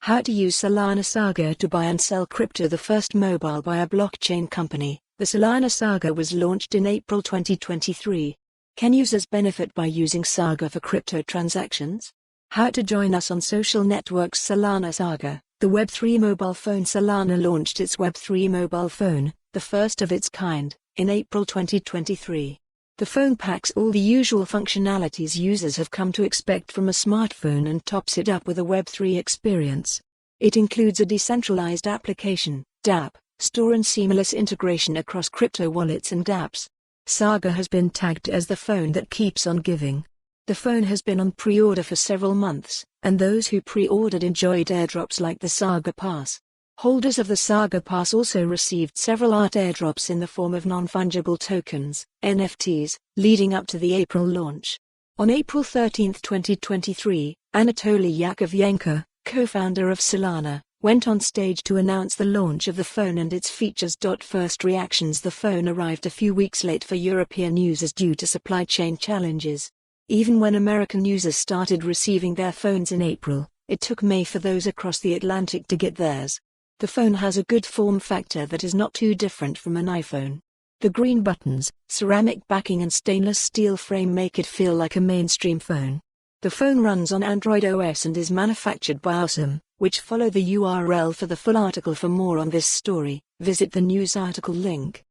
How to use Solana Saga to buy and sell crypto. The first mobile buyer blockchain company, the Solana Saga, was launched in April 2023. Can users benefit by using Saga for crypto transactions? How to join us on social networks. Solana Saga, the Web3 mobile phone. Solana launched its Web3 mobile phone, the first of its kind, in April 2023. The phone packs all the usual functionalities users have come to expect from a smartphone and tops it up with a Web3 experience. It includes a decentralized application, dApp, store and seamless integration across crypto wallets and dApps. Saga has been tagged as the phone that keeps on giving. The phone has been on pre-order for several months, and those who pre-ordered enjoyed airdrops like the Saga Pass. Holders of the Saga Pass also received several art airdrops in the form of non-fungible tokens, NFTs, leading up to the April launch. On April 13, 2023, Anatoly Yakovyenko, co-founder of Solana, went on stage to announce the launch of the phone and its features. First reactions. The phone arrived a few weeks late for European users due to supply chain challenges. Even when American users started receiving their phones in April, it took May for those across the Atlantic to get theirs. The phone has a good form factor that is not too different from an iPhone. The green buttons, ceramic backing and stainless steel frame make it feel like a mainstream phone. The phone runs on Android OS and is manufactured by Awesome, which follow the URL for the full article. For more on this story, visit the news article link.